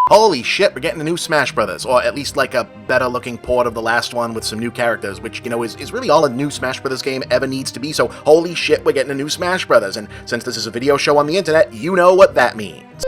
Holy shit, we're getting a new Smash Brothers, or at least like a better-looking port of the last one with some new characters, which, you know, is really all a new Smash Brothers game ever needs to be, so holy shit, we're getting a new Smash Brothers, and since this is a video show on the internet, you know what that means.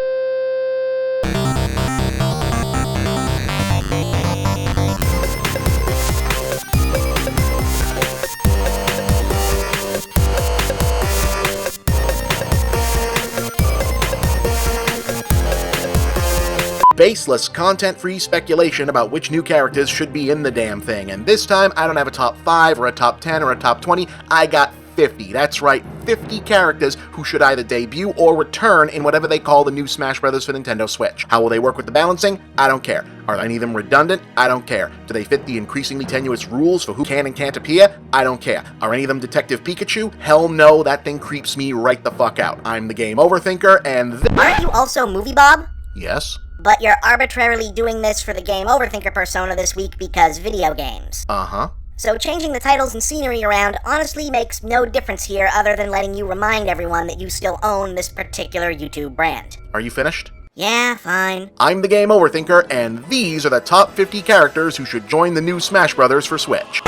Baseless, content-free speculation about which new characters should be in the damn thing, and this time I don't have a top 5 or a top 10 or a top 20, I got 50. That's right, 50 characters who should either debut or return in whatever they call the new Smash Brothers for Nintendo Switch. How will they work with the balancing? I don't care. Are any of them redundant? I don't care. Do they fit the increasingly tenuous rules for who can and can't appear? I don't care. Are any of them Detective Pikachu? Hell no, that thing creeps me right the fuck out. I'm the game overthinker, and aren't you also Movie Bob? Yes? But you're arbitrarily doing this for the Game Overthinker persona this week because video games. Uh-huh. So changing the titles and scenery around honestly makes no difference here other than letting you remind everyone that you still own this particular YouTube brand. Are you finished? Yeah, fine. I'm the Game Overthinker, and these are the top 50 characters who should join the new Smash Brothers for Switch.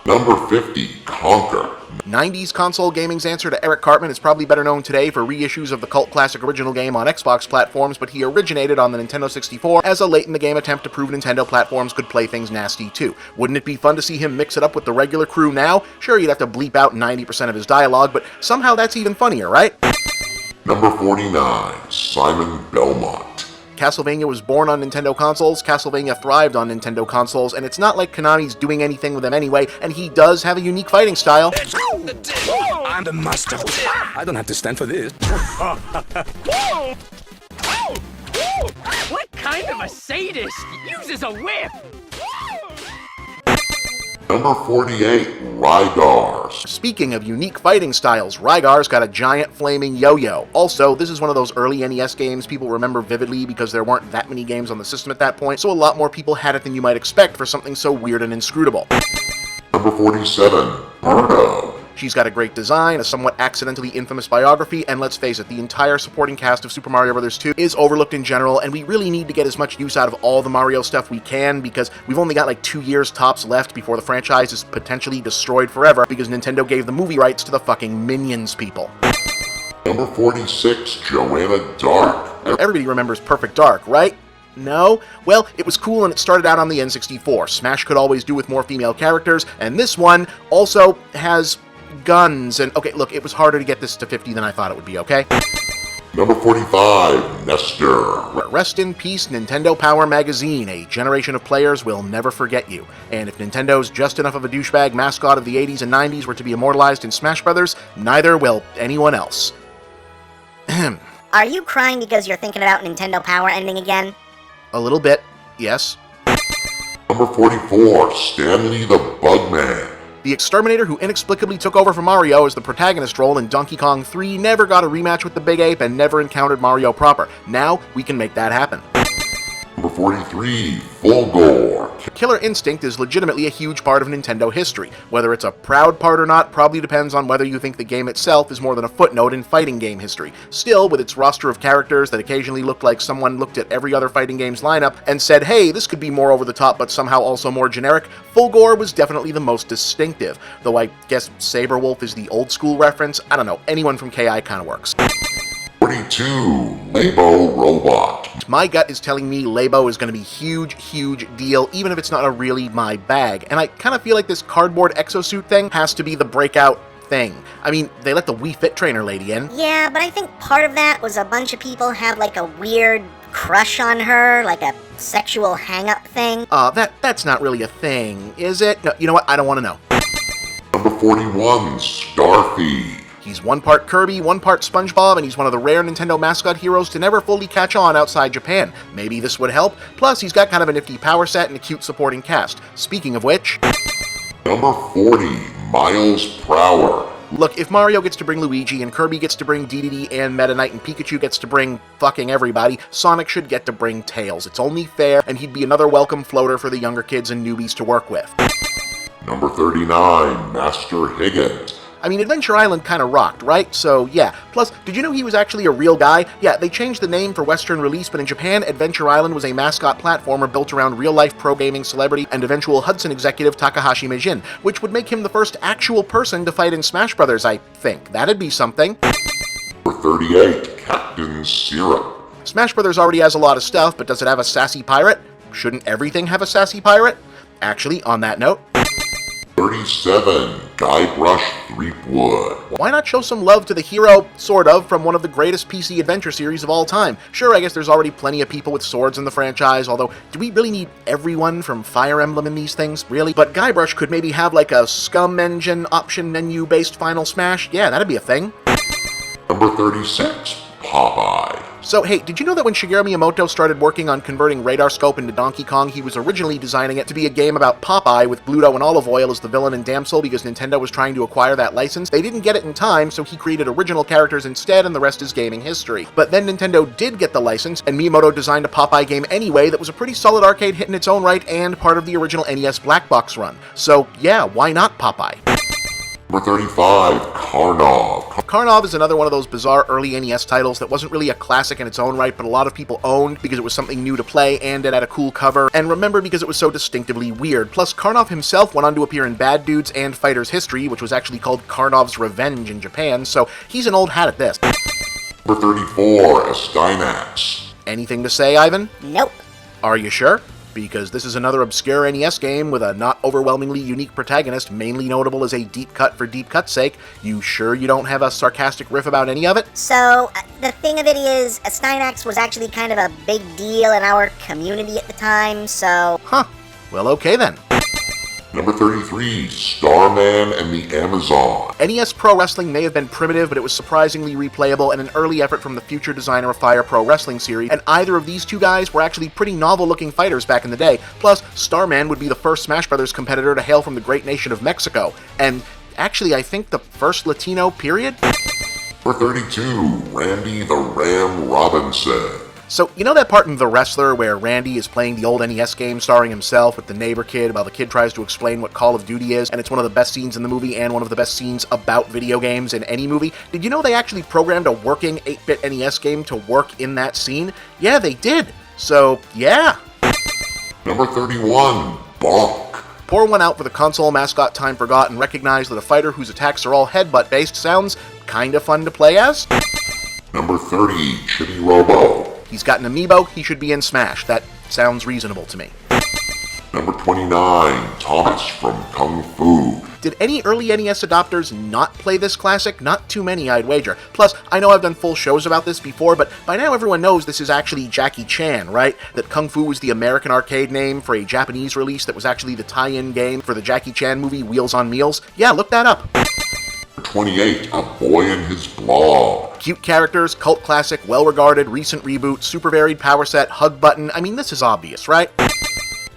Number 50, Conquer. 90s console gaming's answer to Eric Cartman is probably better known today for reissues of the cult classic original game on Xbox platforms, but he originated on the Nintendo 64 as a late-in-the-game attempt to prove Nintendo platforms could play things nasty too. Wouldn't it be fun to see him mix it up with the regular crew now? Sure, you'd have to bleep out 90% of his dialogue, but somehow that's even funnier, right? Number 49, Simon Belmont. Castlevania was born on Nintendo consoles, Castlevania thrived on Nintendo consoles, and it's not like Konami's doing anything with them anyway, and he does have a unique fighting style. I'm the master. I don't have to stand for this. What kind of a sadist uses a whip? Number 48, Rygar. Speaking of unique fighting styles, Rygar's got a giant flaming yo-yo. Also, this is one of those early NES games people remember vividly because there weren't that many games on the system at that point, so a lot more people had it than you might expect for something so weird and inscrutable. Number 47, Birdo. She's got a great design, a somewhat accidentally infamous biography, and let's face it, the entire supporting cast of Super Mario Bros. 2 is overlooked in general, and we really need to get as much use out of all the Mario stuff we can, because we've only got like 2 years tops left before the franchise is potentially destroyed forever, because Nintendo gave the movie rights to the fucking Minions people. Number 46, Joanna Dark. Everybody remembers Perfect Dark, right? No? Well, it was cool and it started out on the N64. Smash could always do with more female characters, and this one also has guns, and okay, look, it was harder to get this to 50 than I thought it would be, okay? Number 45, Nestor. Rest in peace, Nintendo Power Magazine. A generation of players will never forget you. And if Nintendo's just enough of a douchebag mascot of the 80s and 90s were to be immortalized in Smash Brothers, neither will anyone else. Are you crying because you're thinking about Nintendo Power ending again? A little bit, yes. Number 44, Stanley the Bugman. The exterminator who inexplicably took over for Mario as the protagonist role in Donkey Kong 3 never got a rematch with the Big Ape and never encountered Mario proper. Now, we can make that happen. Number 43, Fulgore. Killer Instinct is legitimately a huge part of Nintendo history. Whether it's a proud part or not probably depends on whether you think the game itself is more than a footnote in fighting game history. Still, with its roster of characters that occasionally looked like someone looked at every other fighting game's lineup and said, hey, this could be more over the top but somehow also more generic, Fulgore was definitely the most distinctive. Though I guess Saberwolf is the old school reference, I don't know, anyone from KI kinda works. 42, Labo Robot. My gut is telling me Labo is going to be huge deal, even if it's not a really my bag. And I kind of feel like this cardboard exosuit thing has to be the breakout thing. I mean, they let the Wii Fit trainer lady in. Yeah, but I think part of that was a bunch of people had like a weird crush on her, like a sexual hang-up thing. That's not really a thing, is it? No, you know what? I don't want to know. Number 41, Starfy. He's one part Kirby, one part SpongeBob, and he's one of the rare Nintendo mascot heroes to never fully catch on outside Japan. Maybe this would help. Plus, he's got kind of a nifty power set and a cute supporting cast. Speaking of which... Number 40, Miles Prower. Look, if Mario gets to bring Luigi, and Kirby gets to bring DDD and Meta Knight, and Pikachu gets to bring fucking everybody, Sonic should get to bring Tails. It's only fair, and he'd be another welcome floater for the younger kids and newbies to work with. Number 39, Master Higgins. I mean, Adventure Island kinda rocked, right? So, yeah. Plus, did you know he was actually a real guy? Yeah, they changed the name for Western release, but in Japan, Adventure Island was a mascot platformer built around real-life pro-gaming celebrity and eventual Hudson executive Takahashi Meijin, which would make him the first actual person to fight in Smash Brothers, I think. That'd be something. Number 38, Captain Syrup. Smash Brothers already has a lot of stuff, but does it have a sassy pirate? Shouldn't everything have a sassy pirate? Actually, on that note, 37, Guybrush Threepwood. why not show some love to the hero, sort of, from one of the greatest PC adventure series of all time? Sure, I guess there's already plenty of people with swords in the franchise, although, do we really need everyone from Fire Emblem in these things? Really? But Guybrush could maybe have like a Scum Engine option menu-based Final Smash? Yeah, that'd be a thing. Number 36, Popeye. So, hey, did you know that when Shigeru Miyamoto started working on converting Radar Scope into Donkey Kong, he was originally designing it to be a game about Popeye with Bluto and Olive Oil as the villain and damsel because Nintendo was trying to acquire that license? They didn't get it in time, so he created original characters instead, and the rest is gaming history. But then Nintendo did get the license, and Miyamoto designed a Popeye game anyway that was a pretty solid arcade hit in its own right and part of the original NES Black Box run. So, yeah, why not Popeye? Number 35, Karnov. Karnov is another one of those bizarre early NES titles that wasn't really a classic in its own right, but a lot of people owned because it was something new to play and it had a cool cover, and remember because it was so distinctively weird. Plus, Karnov himself went on to appear in Bad Dudes and Fighter's History, which was actually called Karnov's Revenge in Japan, so he's an old hat at this. Number 34, Astyanax. Anything to say, Ivan? Nope. Are you sure? Because this is another obscure NES game with a not overwhelmingly unique protagonist, mainly notable as a deep cut for deep cut's sake. You sure you don't have a sarcastic riff about any of it? So, the thing of it is, Astyanax was actually kind of a big deal in our community at the time, so... Huh. Well, okay then. Number 33, Starman and the Amazon. NES Pro Wrestling may have been primitive, but it was surprisingly replayable and an early effort from the future designer of Fire Pro Wrestling series, and either of these two guys were actually pretty novel-looking fighters back in the day. Plus, Starman would be the first Smash Brothers competitor to hail from the great nation of Mexico, and actually, I think the first Latino, period? Number 32, Randy the Ram Robinson. So, you know that part in The Wrestler where Randy is playing the old NES game starring himself with the neighbor kid while the kid tries to explain what Call of Duty is, and it's one of the best scenes in the movie and one of the best scenes about video games in any movie? Did you know they actually programmed a working 8-bit NES game to work in that scene? Yeah, they did. So, yeah. Number 31, Bonk. Pour one out for the console mascot time forgot and recognize that a fighter whose attacks are all headbutt based sounds kinda fun to play as. Number 30, Chibi Robo. He's got an amiibo, he should be in Smash. That sounds reasonable to me. Number 29, Thomas from Kung Fu. Did any early NES adopters not play this classic? Not too many, I'd wager. Plus, I know I've done full shows about this before, but by now everyone knows this is actually Jackie Chan, right? That Kung Fu was the American arcade name for a Japanese release that was actually the tie-in game for the Jackie Chan movie Wheels on Meals. Yeah, look that up. 28, A Boy and His Blob. Cute characters, cult classic, well-regarded, recent reboot, super varied power set, hug button. I mean, this is obvious, right?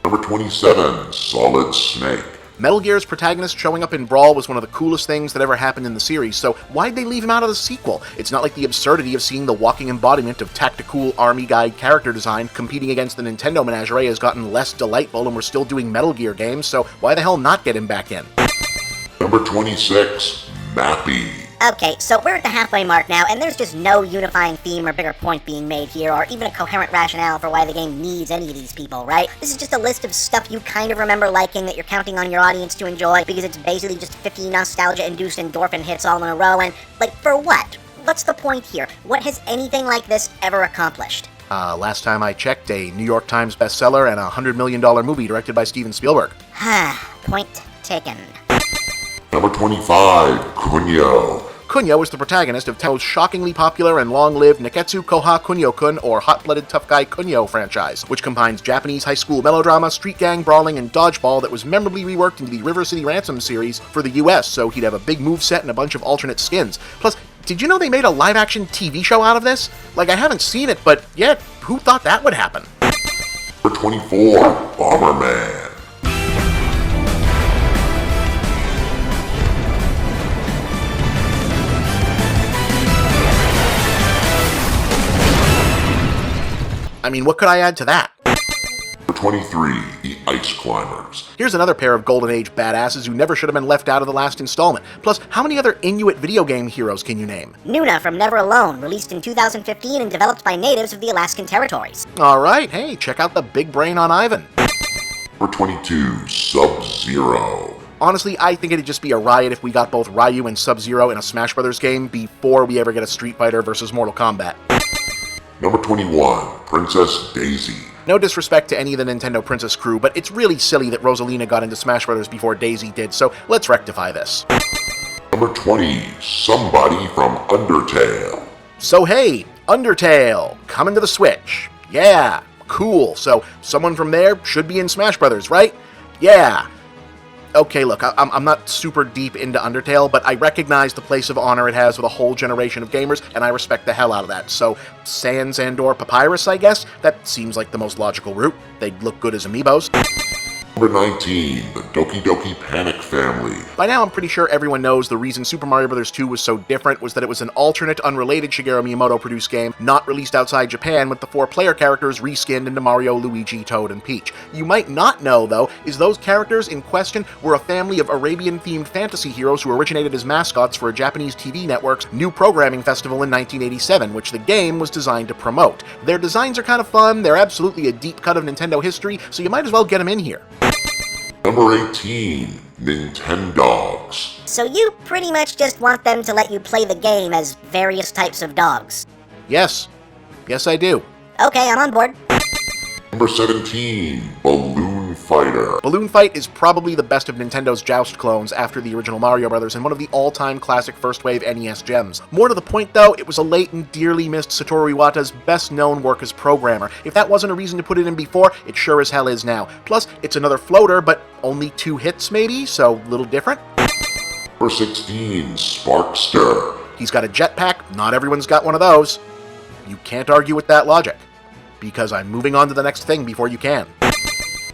Number 27, Solid Snake. Metal Gear's protagonist showing up in Brawl was one of the coolest things that ever happened in the series, so why'd they leave him out of the sequel? It's not like the absurdity of seeing the walking embodiment of tactical army guide character design competing against the Nintendo menagerie has gotten less delightful and we're still doing Metal Gear games, so why the hell not get him back in? Number 26, Mappy. Okay, so we're at the halfway mark now, and there's just no unifying theme or bigger point being made here, or even a coherent rationale for why the game needs any of these people, right? This is just a list of stuff you kind of remember liking that you're counting on your audience to enjoy, because it's basically just 50 nostalgia-induced endorphin hits all in a row, and, like, for what? What's the point here? What has anything like this ever accomplished? Last time I checked, a New York Times bestseller and a $100 million movie directed by Steven Spielberg. Point taken. Number 25, Kunio. Kunio is the protagonist of Tenno's shockingly popular and long-lived Neketsu Koha Kunio-kun, or Hot-Blooded Tough Guy Kunio franchise, which combines Japanese high school melodrama, street gang brawling, and dodgeball that was memorably reworked into the River City Ransom series for the US, so he'd have a big moveset and a bunch of alternate skins. Plus, did you know they made a live-action TV show out of this? Like, I haven't seen it, but yeah, who thought that would happen? Number 24, Bomberman. I mean, what could I add to that? Number 23, the Ice Climbers. Here's another pair of Golden Age badasses who never should have been left out of the last installment. Plus, how many other Inuit video game heroes can you name? Nuna from Never Alone, released in 2015 and developed by natives of the Alaskan territories. Alright, hey, check out the big brain on Ivan. Number 22, Sub-Zero. Honestly, I think it'd just be a riot if we got both Ryu and Sub-Zero in a Smash Bros. Game before we ever get a Street Fighter versus Mortal Kombat. Number 21, Princess Daisy. No disrespect to any of the Nintendo Princess crew, but it's really silly that Rosalina got into Smash Bros. Before Daisy did, so let's rectify this. Number 20, somebody from Undertale. So hey, Undertale, coming to the Switch. Yeah, cool. So someone from there should be in Smash Bros., right? Yeah. Okay, look, I'm not super deep into Undertale, but I recognize the place of honor it has with a whole generation of gamers, and I respect the hell out of that. So, Sans and/or Papyrus, I guess? That seems like the most logical route. They'd look good as amiibos. Number 19, the Doki Doki Panic family. By now, I'm pretty sure everyone knows the reason Super Mario Bros. 2 was so different was that it was an alternate, unrelated Shigeru Miyamoto-produced game, not released outside Japan, with the 4 player characters reskinned into Mario, Luigi, Toad, and Peach. You might not know, though, is those characters in question were a family of Arabian-themed fantasy heroes who originated as mascots for a Japanese TV network's New Programming Festival in 1987, which the game was designed to promote. Their designs are kind of fun, they're absolutely a deep cut of Nintendo history, so you might as well get them in here. Number 18, Nintendogs. So you pretty much just want them to let you play the game as various types of dogs. Yes. Yes, I do. Okay, I'm on board. Number 17, Balloon Fighter. Balloon Fight is probably the best of Nintendo's Joust clones after the original Mario Bros. And one of the all-time classic first-wave NES gems. More to the point, though, it was a late and dearly missed Satoru Iwata's best-known work as programmer. If that wasn't a reason to put it in before, it sure as hell is now. Plus, it's another floater, but only 2 hits maybe, so a little different. Number 16, Sparkster. He's got a jetpack, not everyone's got one of those. You can't argue with that logic. Because I'm moving on to the next thing before you can.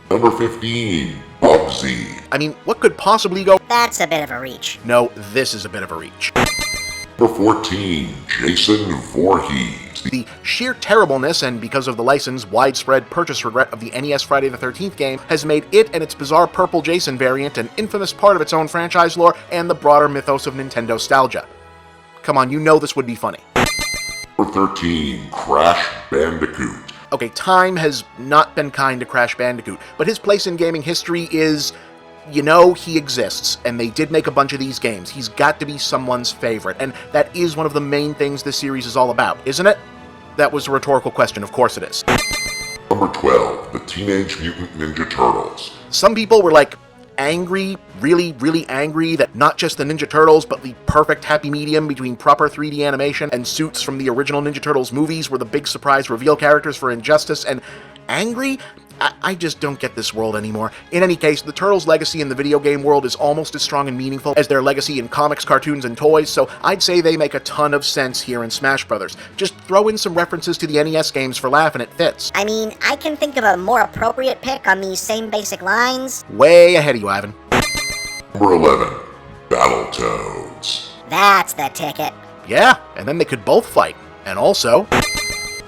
Number 15, Bubsy. I mean, what could possibly go... That's a bit of a reach. No, this is a bit of a reach. Number 14, Jason Voorhees. The sheer terribleness, and because of the license, widespread purchase regret of the NES Friday the 13th game has made it and its bizarre Purple Jason variant an infamous part of its own franchise lore and the broader mythos of Nintendo nostalgia. Come on, you know this would be funny. Number 13, Crash Bandicoot. Okay, time has not been kind to Crash Bandicoot, but his place in gaming history is, you know, he exists, and they did make a bunch of these games. He's got to be someone's favorite, and that is one of the main things this series is all about, isn't it? That was a rhetorical question, of course it is. Number 12, the Teenage Mutant Ninja Turtles. Some people were like, angry, really angry that not just the Ninja Turtles, but the perfect happy medium between proper 3D animation and suits from the original Ninja Turtles movies were the big surprise reveal characters for Injustice, and angry? I just don't get this world anymore. In any case, the Turtles' legacy in the video game world is almost as strong and meaningful as their legacy in comics, cartoons, and toys, so I'd say they make a ton of sense here in Smash Bros. Just throw in some references to the NES games for laugh and it fits. I mean, I can think of a more appropriate pick on these same basic lines. Way ahead of you, Ivan. Number 11, Battletoads. That's the ticket. Yeah, and then they could both fight. And also...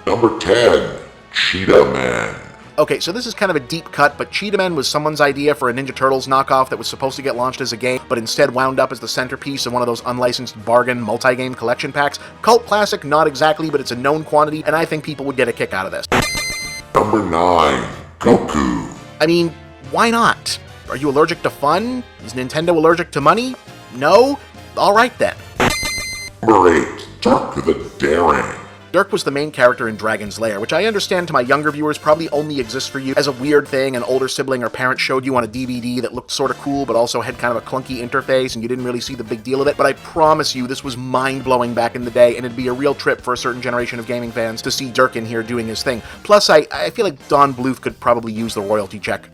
Number 10, Cheetah Man. Okay, so this is kind of a deep cut, but Cheetah Man was someone's idea for a Ninja Turtles knockoff that was supposed to get launched as a game, but instead wound up as the centerpiece of one of those unlicensed bargain multi-game collection packs. Cult classic, not exactly, but it's a known quantity, and I think people would get a kick out of this. Number 9, Goku. I mean, why not? Are you allergic to fun? Is Nintendo allergic to money? No? Alright then. Number 8, Dirk the Daring. Dirk was the main character in Dragon's Lair, which I understand to my younger viewers probably only exists for you as a weird thing an older sibling or parent showed you on a DVD that looked sort of cool but also had kind of a clunky interface and you didn't really see the big deal of it, but I promise you this was mind-blowing back in the day and it'd be a real trip for a certain generation of gaming fans to see Dirk in here doing his thing. Plus, I feel like Don Bluth could probably use the royalty check.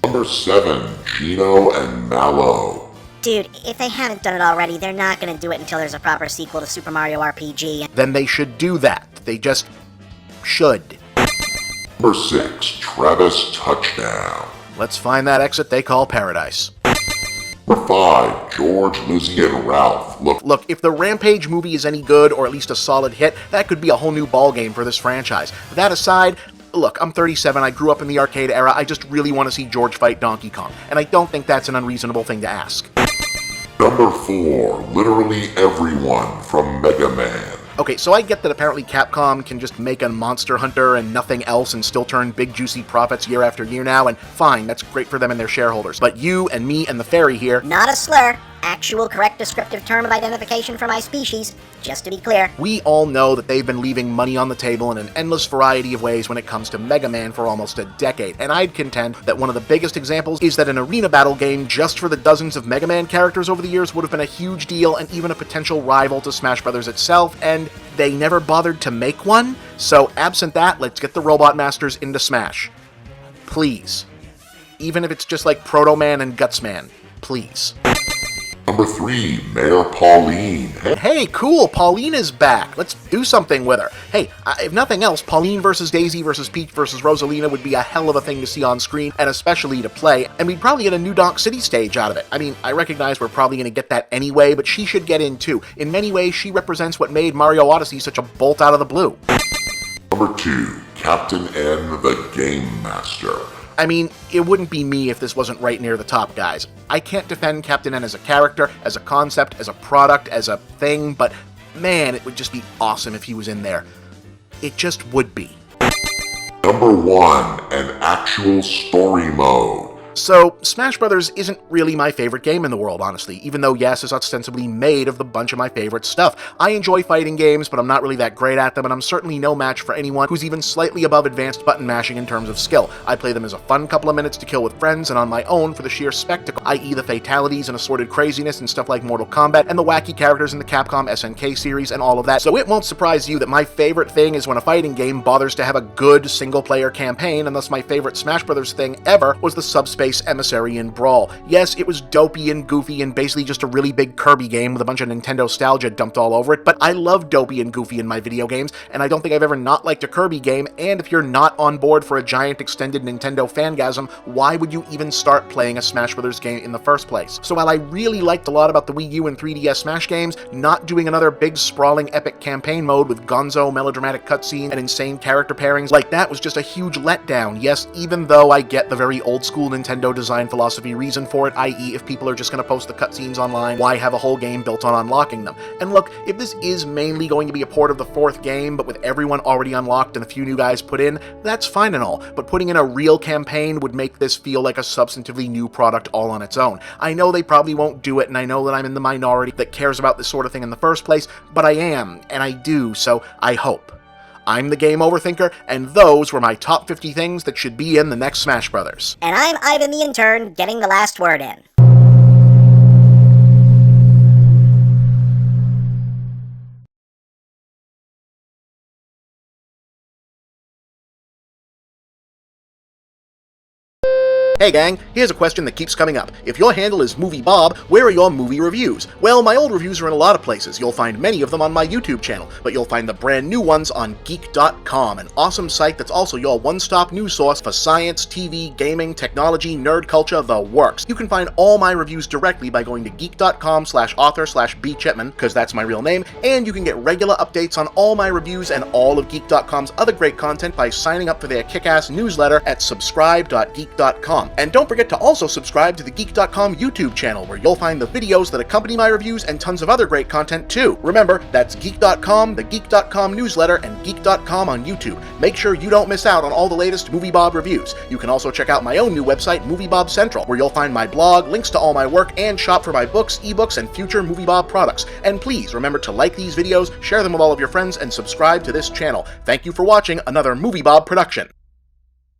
Number 7, Gino and Mallow. Dude, if they haven't done it already, they're not gonna do it until there's a proper sequel to Super Mario RPG. Then they should do that. They just should. Number 6, Travis Touchdown. Let's find that exit they call paradise. Number 5, George, Lizzie, and Ralph. Look, if the Rampage movie is any good, or at least a solid hit, that could be a whole new ballgame for this franchise. That aside, Look, I'm 37, I grew up in the arcade era, I just really want to see George fight Donkey Kong, and I don't think that's an unreasonable thing to ask. Number 4, literally everyone from Mega Man. Okay, so I get that apparently Capcom can just make a Monster Hunter and nothing else and still turn big juicy profits year after year now, and fine, that's great for them and their shareholders. But you and me and the fairy here... Not a slur. Actual correct descriptive term of identification for my species, just to be clear. We all know that they've been leaving money on the table in an endless variety of ways when it comes to Mega Man for almost a decade, and I'd contend that one of the biggest examples is that an arena battle game just for the dozens of Mega Man characters over the years would have been a huge deal and even a potential rival to Smash Bros. Itself, and they never bothered to make one, so absent that, let's get the Robot Masters into Smash. Please. Even if it's just like Proto Man and Guts Man. Please. Number 3, Mayor Pauline. Hey, cool, Pauline is back. Let's do something with her. Hey, if nothing else, Pauline versus Daisy versus Peach versus Rosalina would be a hell of a thing to see on screen, and especially to play, and we'd probably get a new Donk City stage out of it. I mean, I recognize we're probably going to get that anyway, but she should get in too. In many ways, she represents what made Mario Odyssey such a bolt out of the blue. Number 2, Captain N, the Game Master. I mean, it wouldn't be me if this wasn't right near the top, guys. I can't defend Captain N as a character, as a concept, as a product, as a thing, but man, it would just be awesome if he was in there. It just would be. Number 1, an actual story mode. So, Smash Bros. Isn't really my favorite game in the world, honestly, even though, yes, it's ostensibly made of the bunch of my favorite stuff. I enjoy fighting games, but I'm not really that great at them, and I'm certainly no match for anyone who's even slightly above advanced button mashing in terms of skill. I play them as a fun couple of minutes to kill with friends, and on my own for the sheer spectacle, i.e. the fatalities and assorted craziness and stuff like Mortal Kombat, and the wacky characters in the Capcom SNK series, and all of that. So it won't surprise you that my favorite thing is when a fighting game bothers to have a good single-player campaign, and thus my favorite Smash Bros. Thing ever was the Subspace Emissary and Brawl. Yes, it was dopey and goofy and basically just a really big Kirby game with a bunch of Nintendo nostalgia dumped all over it, but I love dopey and goofy in my video games, and I don't think I've ever not liked a Kirby game, and if you're not on board for a giant extended Nintendo fangasm, why would you even start playing a Smash Bros. Game in the first place? So while I really liked a lot about the Wii U and 3DS Smash games, not doing another big sprawling epic campaign mode with gonzo melodramatic cutscenes and insane character pairings like that was just a huge letdown. Yes, even though I get the very old school Nintendo design philosophy reason for it, i.e. if people are just going to post the cutscenes online, why have a whole game built on unlocking them? And look, if this is mainly going to be a port of the fourth game, but with everyone already unlocked and a few new guys put in, that's fine and all, but putting in a real campaign would make this feel like a substantively new product all on its own. I know they probably won't do it, and I know that I'm in the minority that cares about this sort of thing in the first place, but I am, and I do, so I hope. I'm the Game Overthinker, and those were my top 50 things that should be in the next Smash Brothers. And I'm Ivan the Intern, getting the last word in. Hey gang, here's a question that keeps coming up. If your handle is Movie Bob, where are your movie reviews? Well, my old reviews are in a lot of places. You'll find many of them on my YouTube channel, but you'll find the brand new ones on Geek.com, an awesome site that's also your one-stop news source for science, TV, gaming, technology, nerd culture, the works. You can find all my reviews directly by going to geek.com/author/bchipman, because that's my real name, and you can get regular updates on all my reviews and all of Geek.com's other great content by signing up for their kick-ass newsletter at subscribe.geek.com. And don't forget to also subscribe to the Geek.com YouTube channel, where you'll find the videos that accompany my reviews and tons of other great content too. Remember, that's Geek.com, the Geek.com newsletter, and Geek.com on YouTube. Make sure you don't miss out on all the latest Movie Bob reviews. You can also check out my own new website, Movie Bob Central, where you'll find my blog, links to all my work, and shop for my books, ebooks, and future Movie Bob products. And please remember to like these videos, share them with all of your friends, and subscribe to this channel. Thank you for watching another Movie Bob production.